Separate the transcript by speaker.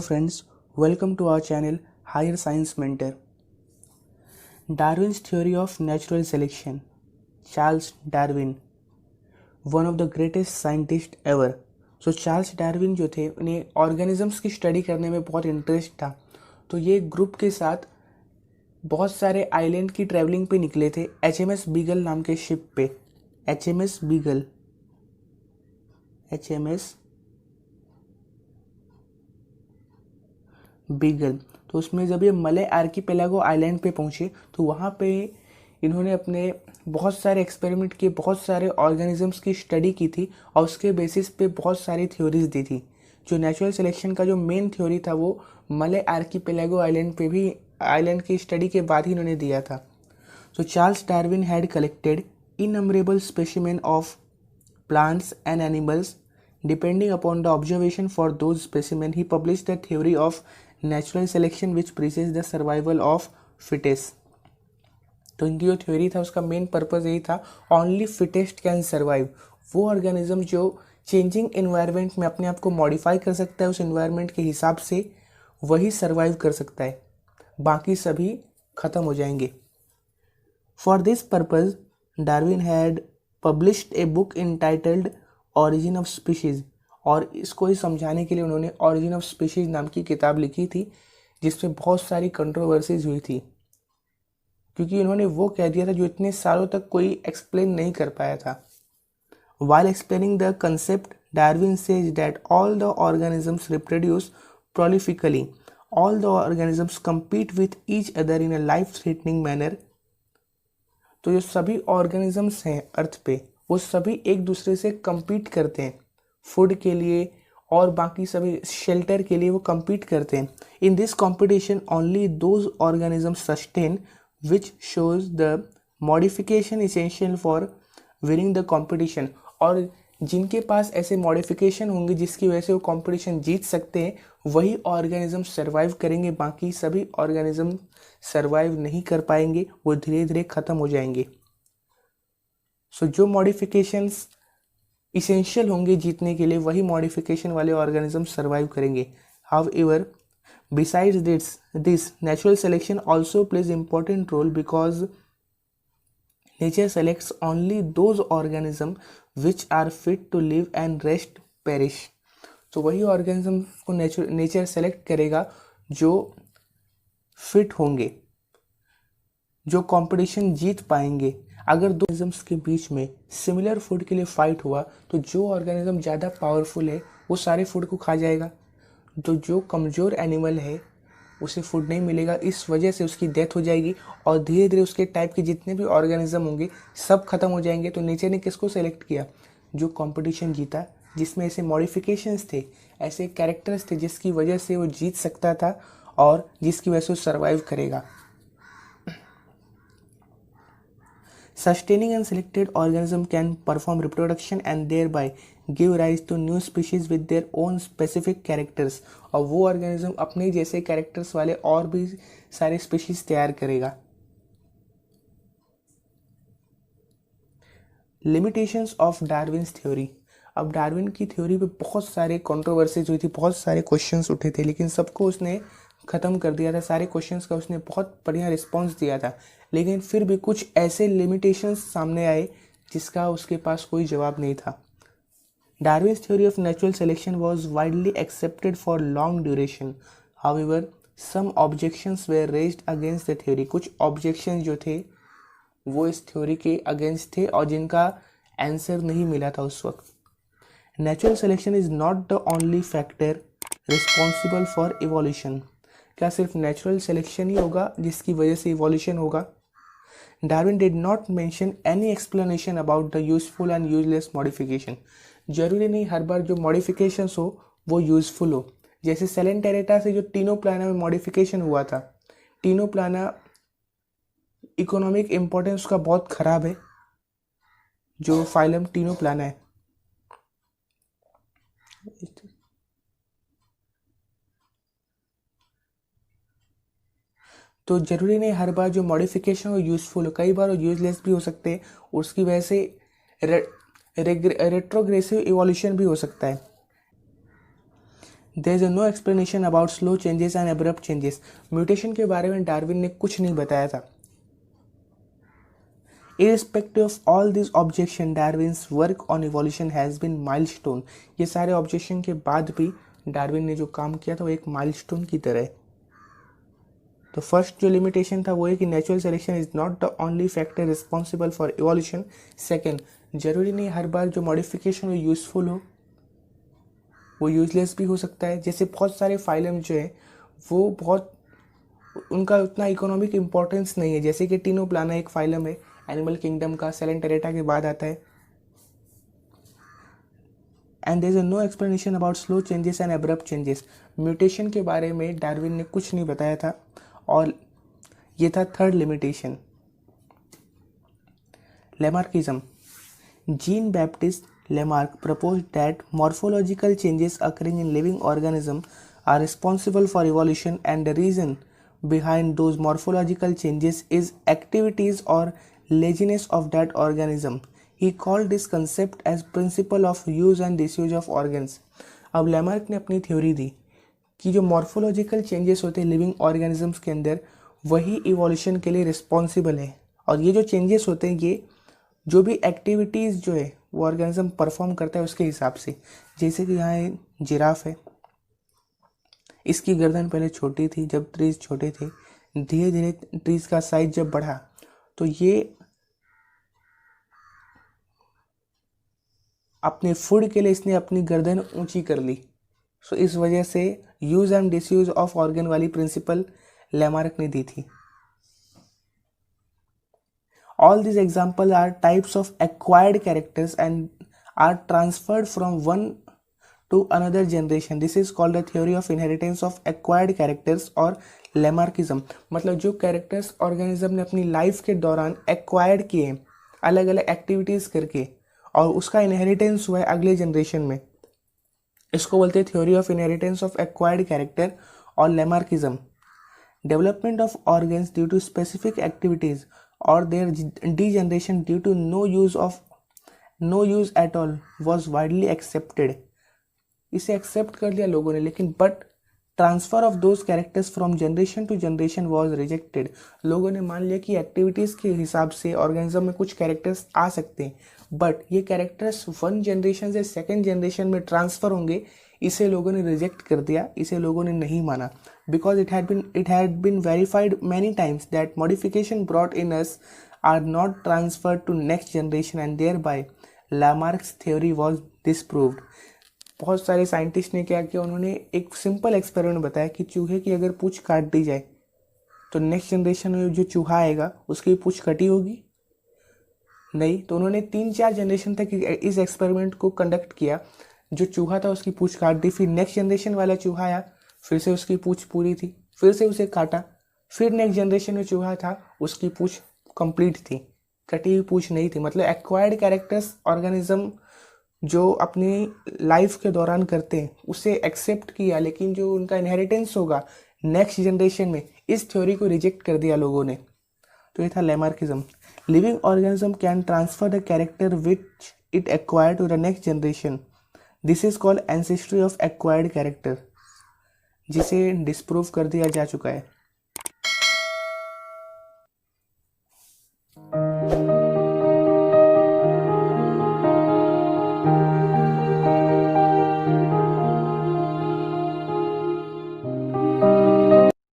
Speaker 1: friends, welcome to our channel Higher Science Mentor. Darwin's theory of natural selection. Charles Darwin, one of the greatest scientists ever. Charles Darwin जो थे उन्हें organisms की study करने में बहुत interest था। तो ये ग्रुप के साथ बहुत सारे आइलैंड की ट्रैवलिंग पे निकले थे HMS बीगल नाम के शिप पे। HMS beagle. तो उसमें जब ये मले आर्किपेलागो आइलैंड पे पहुंचे तो वहाँ पे इन्होंने अपने बहुत सारे एक्सपेरिमेंट किए, बहुत सारे ऑर्गेनिजम्स की स्टडी की थी और उसके बेसिस पे बहुत सारी थ्योरीज दी थी। जो नेचुरल सिलेक्शन का जो मेन थ्योरी था वो मले आर्किपेलागो आइलैंड पे भी आइलैंड की स्टडी के बाद ही इन्होंने दिया था। So Charles Darwin had collected innumerable specimens of plants and animals. Depending upon the observation for those specimens, he published the theory of natural selection which preaches the survival of fittest. तो इनकी जो theory था उसका main purpose यही था, only fittest can survive. वो organism जो changing environment में अपने आप को मॉडिफाई कर सकता है उस इन्वायरमेंट के हिसाब से, वही सर्वाइव कर सकता है, बाकी सभी ख़त्म हो जाएंगे। For this purpose, Darwin had published a book entitled Origin of Species, और इसको ही समझाने के लिए उन्होंने Origin of Species नाम की किताब लिखी थी जिसमें बहुत सारी कंट्रोवर्सीज हुई थी, क्योंकि उन्होंने वो कह दिया था जो इतने सालों तक कोई एक्सप्लेन नहीं कर पाया था। While explaining the concept, Darwin says that all the organisms reproduce prolifically. All the organisms compete with each other in a life-threatening manner. तो जो सभी ऑर्गेनिजम्स हैं अर्थ पे वो सभी एक दूसरे से compete करते हैं फूड के लिए और बाकी सभी शेल्टर के लिए वो compete करते हैं। In this competition only those organisms sustain which shows the modification essential for winning the competition, और जिनके पास ऐसे मॉडिफिकेशन होंगे जिसकी वजह से वो कंपटीशन जीत सकते हैं वही ऑर्गेनिज्म सर्वाइव करेंगे, बाकी सभी ऑर्गेनिज्म सर्वाइव नहीं कर पाएंगे, वो धीरे धीरे ख़त्म हो जाएंगे। जो मॉडिफिकेशंस इसेंशियल होंगे जीतने के लिए वही मॉडिफिकेशन वाले ऑर्गेनिज्म सर्वाइव करेंगे। However, besides this natural selection also plays important role because nature selects only those organisms which are fit to live and rest perish. तो वही ऑर्गेनिज्म को नेचर सेलेक्ट करेगा जो फिट होंगे, जो कंपटीशन जीत पाएंगे। अगर दो ऑर्गेनिजम्स के बीच में सिमिलर फूड के लिए फाइट हुआ तो जो ऑर्गेनिज्म ज़्यादा पावरफुल है वो सारे फूड को खा जाएगा, तो जो कमज़ोर एनिमल है उसे फूड नहीं मिलेगा, इस वजह से उसकी डेथ हो जाएगी और धीरे धीरे उसके टाइप के जितने भी ऑर्गेनिज्म होंगे सब खत्म हो जाएंगे। तो नेचर ने किसको सेलेक्ट किया? जो कंपटीशन जीता, जिसमें ऐसे मॉडिफिकेशंस थे, ऐसे कैरेक्टर्स थे जिसकी वजह से वो जीत सकता था और जिसकी वजह से वो सर्वाइव करेगा। Sustaining and selected organism can perform reproduction and thereby give rise to new species with their own specific characters, और वो ऑर्गेनिज्म अपने जैसे कैरेक्टर्स वाले और भी सारे स्पीशीज तैयार करेगा। Limitations of Darwin's theory. अब डार्विन की थ्योरी पे बहुत सारे कंट्रोवर्सीज हुई थी, बहुत सारे क्वेश्चंस उठे थे, लेकिन सबको उसने ख़त्म कर दिया था। सारे क्वेश्चंस का उसने बहुत बढ़िया रिस्पॉन्स दिया था, लेकिन फिर भी कुछ ऐसे लिमिटेशंस सामने आए जिसका उसके पास कोई जवाब नहीं था। Darwin's theory of natural selection was widely accepted for long duration, however some objections were raised against the theory. कुछ ऑब्जेक्शन जो थे वो इस थ्योरी के अगेंस्ट थे और जिनका आंसर नहीं मिला था उस वक्त। Natural selection is not the only factor responsible for evolution. क्या सिर्फ नेचुरल सिलेक्शन ही होगा जिसकी वजह से इवोल्यूशन होगा? Darwin did not mention any explanation about the useful and useless modification. जरूरी नहीं हर बार जो मॉडिफिकेशंस हो वो यूजफुल हो। जैसे सेलेंटेरेटा से जो टीनोप्लाना में मॉडिफिकेशन हुआ था, टीनोप्लाना इकोनॉमिक इम्पोर्टेंस उसका बहुत ख़राब है, जो फाइलम टीनोप्लाना है। तो ज़रूरी नहीं हर बार जो मॉडिफिकेशन हो यूज़फुल हो, कई बार वो यूजलेस भी हो सकते हैं, उसकी वजह से रेट्रोग्रेसिव इवोल्यूशन भी हो सकता है। There is no explanation about slow changes and abrupt changes. Mutation के बारे में डार्विन ने कुछ नहीं बताया था। Irrespective of all these objections, Darwin's work on evolution has been milestone। ये सारे ऑब्जेक्शन के बाद भी डार्विन ने जो काम किया था वो एक माइलस्टोन की तरह है। तो फर्स्ट जो लिमिटेशन था वो है कि natural selection is not the only factor responsible for evolution. Second, जरूरी नहीं हर बार जो मॉडिफिकेशन हो यूजफुल हो, वो यूजलेस भी हो सकता है। जैसे बहुत सारे फाइलम जो है वो बहुत उनका उतना इकोनॉमिक इम्पोर्टेंस नहीं है, जैसे कि टीनोप्लाना एक फाइलम है एनिमल किंगडम का, सेलेंटेरेटा के बाद आता है। And there is no explanation about slow changes and abrupt changes. Mutation के बारे में डार्विन ने कुछ नहीं बताया था, और ये था third limitation. Lamarckism. Jean Baptiste Lamarck proposed that morphological changes occurring in living organisms are responsible for evolution, and the reason behind those morphological changes is activities or laziness of that organism. He called this concept as principle of use and disuse of organs. अब Lamarck ने अपनी theory दी कि जो morphological changes होते हैं living organisms के अंदर, वही इवोल्यूशन के लिए रिस्पॉन्सिबल है। और ये जो चेंजेस होते हैं ये जो भी एक्टिविटीज़ जो है वो ऑर्गेनिज्म परफॉर्म करता है उसके हिसाब से। जैसे कि यहाँ जिराफ है, इसकी गर्दन पहले छोटी थी, जब ट्रीज छोटे थे, धीरे धीरे ट्रीज का साइज जब बढ़ा तो ये अपने फूड के लिए इसने अपनी गर्दन ऊंची कर ली। सो इस वजह से use and disuse of organ वाली प्रिंसिपल लैमार्क ने दी थी। All these examples are types of acquired characters and are transferred from one to another generation. This is called the theory of inheritance of acquired characters और Lamarckism। मतलब जो characters organism ने अपनी life के दौरान acquired किए अलग अलग एक्टिविटीज़ करके, और उसका इनहेरिटेंस हुआ है अगले जनरेशन में, इसको बोलते हैं theory of inheritance of acquired character और Lamarckism। Development of organs due to specific activities or their degeneration due to no use at all was widely accepted। इसे एक्सेप्ट कर लिया लोगों ने, लेकिन but transfer of those characters from generation to generation was rejected. लोगों ने मान लिया कि एक्टिविटीज़ के हिसाब से ऑर्गेनिज्म में कुछ कैरेक्टर्स आ सकते हैं, बट ये कैरेक्टर्स वन जनरेशन से सेकेंड जनरेशन में ट्रांसफ़र होंगे, इसे लोगों ने रिजेक्ट कर दिया, इसे लोगों ने नहीं माना। Because it had been verified many times that modification brought in us are not transferred to next generation, and thereby Lamarck's theory was disproved। बहुत सारे साइंटिस्ट ने क्या किया, उन्होंने एक सिंपल एक्सपेरिमेंट बताया कि चूहे की अगर पूंछ काट दी जाए तो नेक्स्ट जनरेशन में जो चूहा आएगा उसकी पूंछ कटी होगी नहीं। तो उन्होंने 3-4 जनरेशन तक इस एक्सपेरिमेंट को कंडक्ट किया। जो चूहा था उसकी पूंछ काट दी, फिर नेक्स्ट जनरेशन वाला चूहा आया, फिर से उसकी पूंछ पूरी थी, फिर से उसे काटा, फिर नेक्स्ट जनरेशन में चूहा था उसकी पूंछ कंप्लीट थी, कटी हुई पूंछ नहीं थी। मतलब एक्वायर्ड कैरेक्टर्स ऑर्गेनिज्म जो अपनी लाइफ के दौरान करते हैं उसे एक्सेप्ट किया, लेकिन जो उनका इनहेरिटेंस होगा नेक्स्ट जनरेशन में, इस थ्योरी को रिजेक्ट कर दिया लोगों ने। तो ये था Lamarckism. Living organism can transfer the character which it acquired to the next generation. This is called ancestry of acquired character, जिसे डिस्प्रूव कर दिया जा चुका है।